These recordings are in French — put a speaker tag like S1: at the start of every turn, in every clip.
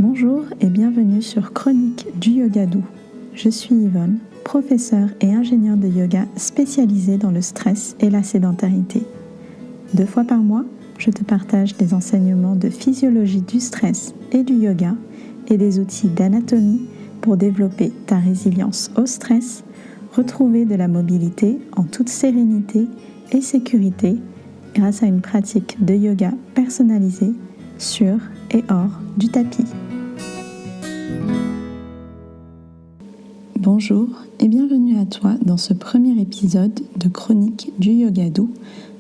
S1: Bonjour et bienvenue sur Chronique du Yoga Doux. Je suis Yvonne, professeure et ingénieure de yoga spécialisée dans le stress et la sédentarité. 2 fois par mois, je te partage des enseignements de physiologie du stress et du yoga et des outils d'anatomie pour développer ta résilience au stress, retrouver de la mobilité en toute sérénité et sécurité grâce à une pratique de yoga personnalisée sur et hors du tapis. Bonjour et bienvenue à toi dans ce premier épisode de Chronique du Yoga Doux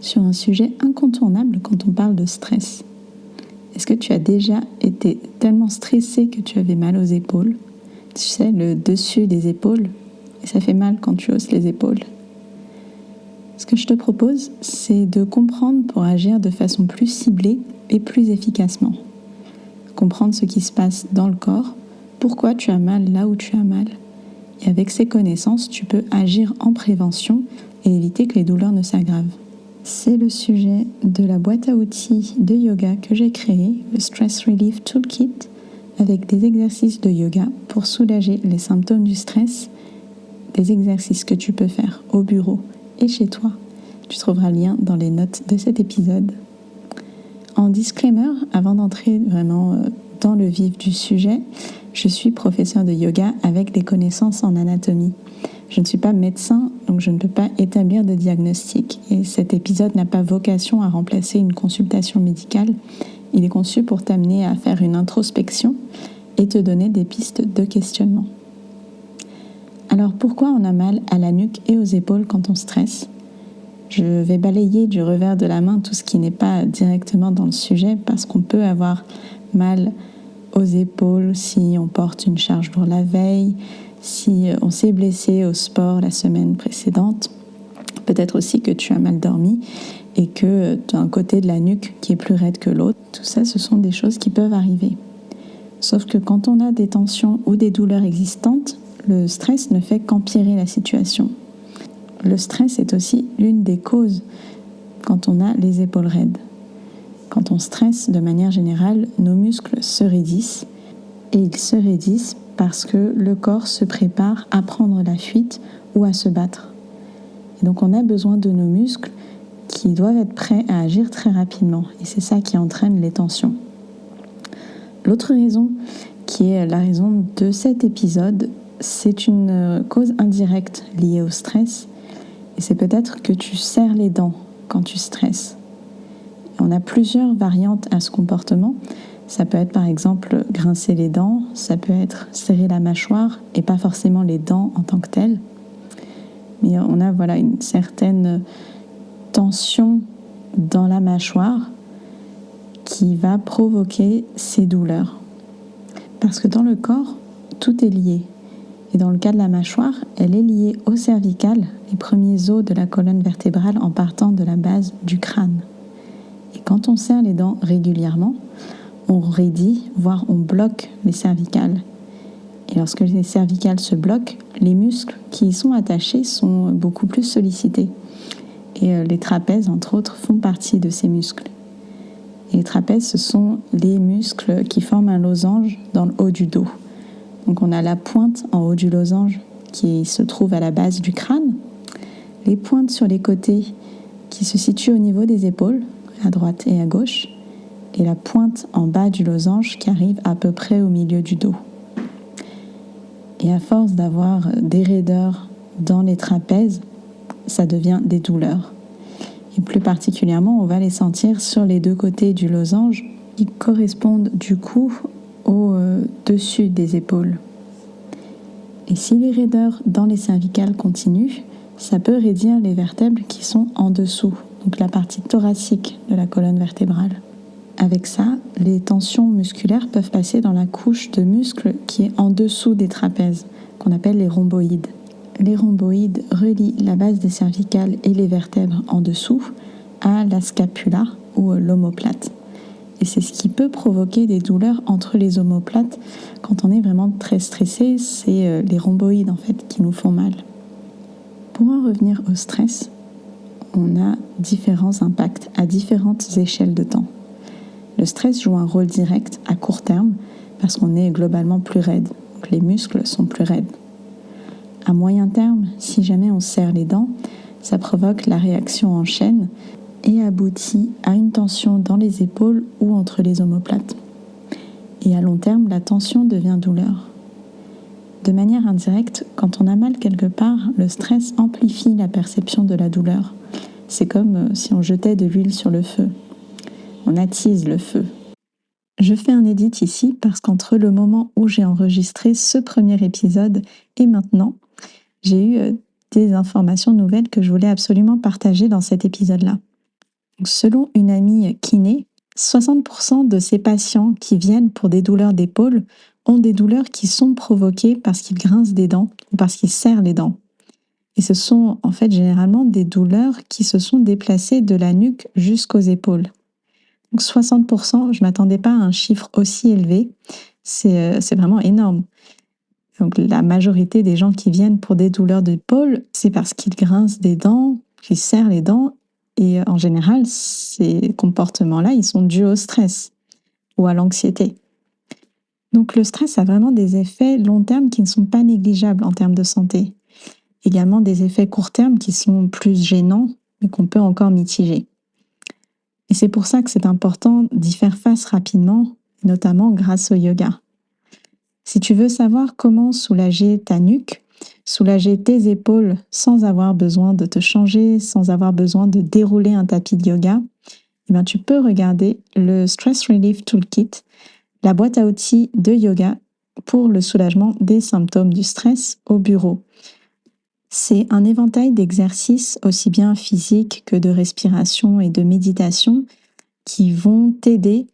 S1: sur un sujet incontournable quand on parle de stress. Est-ce que tu as déjà été tellement stressé que tu avais mal aux épaules ? Tu sais, le dessus des épaules, et ça fait mal quand tu hausses les épaules. Ce que je te propose, c'est de comprendre pour agir de façon plus ciblée et plus efficacement. Comprendre ce qui se passe dans le corps, pourquoi tu as mal là où tu as mal. Et avec ces connaissances, tu peux agir en prévention et éviter que les douleurs ne s'aggravent. C'est le sujet de la boîte à outils de yoga que j'ai créée, le Stress Relief Toolkit, avec des exercices de yoga pour soulager les symptômes du stress, des exercices que tu peux faire au bureau et chez toi. Tu trouveras le lien dans les notes de cet épisode. En disclaimer, avant d'entrer vraiment dans le vif du sujet, je suis professeure de yoga avec des connaissances en anatomie. Je ne suis pas médecin, donc je ne peux pas établir de diagnostic. Et cet épisode n'a pas vocation à remplacer une consultation médicale. Il est conçu pour t'amener à faire une introspection et te donner des pistes de questionnement. Alors pourquoi on a mal à la nuque et aux épaules quand on stresse ? Je vais balayer du revers de la main tout ce qui n'est pas directement dans le sujet parce qu'on peut avoir mal aux épaules si on porte une charge lourde la veille, si on s'est blessé au sport la semaine précédente. Peut-être aussi que tu as mal dormi et que tu as un côté de la nuque qui est plus raide que l'autre. Tout ça, ce sont des choses qui peuvent arriver. Sauf que quand on a des tensions ou des douleurs existantes, le stress ne fait qu'empirer la situation. Le stress est aussi l'une des causes quand on a les épaules raides. Quand on stresse, de manière générale, nos muscles se raidissent et ils se raidissent parce que le corps se prépare à prendre la fuite ou à se battre. Et donc on a besoin de nos muscles qui doivent être prêts à agir très rapidement et c'est ça qui entraîne les tensions. L'autre raison, qui est la raison de cet épisode, c'est une cause indirecte liée au stress et c'est peut-être que tu serres les dents quand tu stresses. On a plusieurs variantes à ce comportement. Ça peut être par exemple grincer les dents, ça peut être serrer la mâchoire et pas forcément les dents en tant que telles. Mais on a une certaine tension dans la mâchoire qui va provoquer ces douleurs. Parce que dans le corps, tout est lié. Et dans le cas de la mâchoire, elle est liée au cervical, les premiers os de la colonne vertébrale en partant de la base du crâne. Et quand on serre les dents régulièrement, on raidit, voire on bloque les cervicales. Et lorsque les cervicales se bloquent, les muscles qui y sont attachés sont beaucoup plus sollicités. Et les trapèzes, entre autres, font partie de ces muscles. Et les trapèzes, ce sont les muscles qui forment un losange dans le haut du dos. Donc on a la pointe en haut du losange qui se trouve à la base du crâne, les pointes sur les côtés qui se situent au niveau des épaules, à droite et à gauche, et la pointe en bas du losange qui arrive à peu près au milieu du dos. Et à force d'avoir des raideurs dans les trapèzes, ça devient des douleurs. Et plus particulièrement, on va les sentir sur les 2 côtés du losange qui correspondent du coup au-dessus des épaules. Et si les raideurs dans les cervicales continuent, ça peut raidir les vertèbres qui sont en dessous, donc la partie thoracique de la colonne vertébrale. Avec ça, les tensions musculaires peuvent passer dans la couche de muscles qui est en dessous des trapèzes, qu'on appelle les rhomboïdes. Les rhomboïdes relient la base des cervicales et les vertèbres en dessous à la scapula ou l'omoplate. Et c'est ce qui peut provoquer des douleurs entre les omoplates. Quand on est vraiment très stressé, c'est les rhomboïdes en fait qui nous font mal. Pour en revenir au stress, on a différents impacts à différentes échelles de temps. Le stress joue un rôle direct à court terme, parce qu'on est globalement plus raide. Donc les muscles sont plus raides. À moyen terme, si jamais on serre les dents, ça provoque la réaction en chaîne et aboutit à une tension dans les épaules ou entre les omoplates. Et à long terme, la tension devient douleur. De manière indirecte, quand on a mal quelque part, le stress amplifie la perception de la douleur. C'est comme si on jetait de l'huile sur le feu. On attise le feu. Je fais un edit ici parce qu'entre le moment où j'ai enregistré ce premier épisode et maintenant, j'ai eu des informations nouvelles que je voulais absolument partager dans cet épisode-là. Donc, selon une amie kiné, 60% de ces patients qui viennent pour des douleurs d'épaule ont des douleurs qui sont provoquées parce qu'ils grincent des dents ou parce qu'ils serrent les dents. Et ce sont en fait généralement des douleurs qui se sont déplacées de la nuque jusqu'aux épaules. Donc 60%, je ne m'attendais pas à un chiffre aussi élevé, c'est vraiment énorme. Donc la majorité des gens qui viennent pour des douleurs d'épaule, c'est parce qu'ils grincent des dents, qu'ils serrent les dents, et en général, ces comportements-là, ils sont dus au stress ou à l'anxiété. Donc le stress a vraiment des effets long terme qui ne sont pas négligeables en termes de santé. Également des effets court terme qui sont plus gênants, mais qu'on peut encore mitiger. Et c'est pour ça que c'est important d'y faire face rapidement, notamment grâce au yoga. Si tu veux savoir comment soulager ta nuque, soulager tes épaules sans avoir besoin de te changer, sans avoir besoin de dérouler un tapis de yoga, eh bien, tu peux regarder le Stress Relief Toolkit, la boîte à outils de yoga pour le soulagement des symptômes du stress au bureau. C'est un éventail d'exercices aussi bien physiques que de respiration et de méditation qui vont t'aider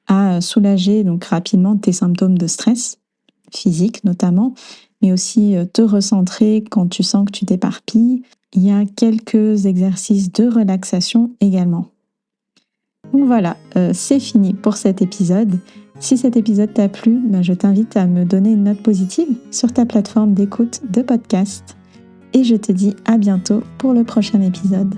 S1: à soulager donc rapidement tes symptômes de stress, physique notamment, mais aussi te recentrer quand tu sens que tu t'éparpilles. Il y a quelques exercices de relaxation également. Donc voilà, c'est fini pour cet épisode. Si cet épisode t'a plu, je t'invite à me donner une note positive sur ta plateforme d'écoute de podcast. Et je te dis à bientôt pour le prochain épisode.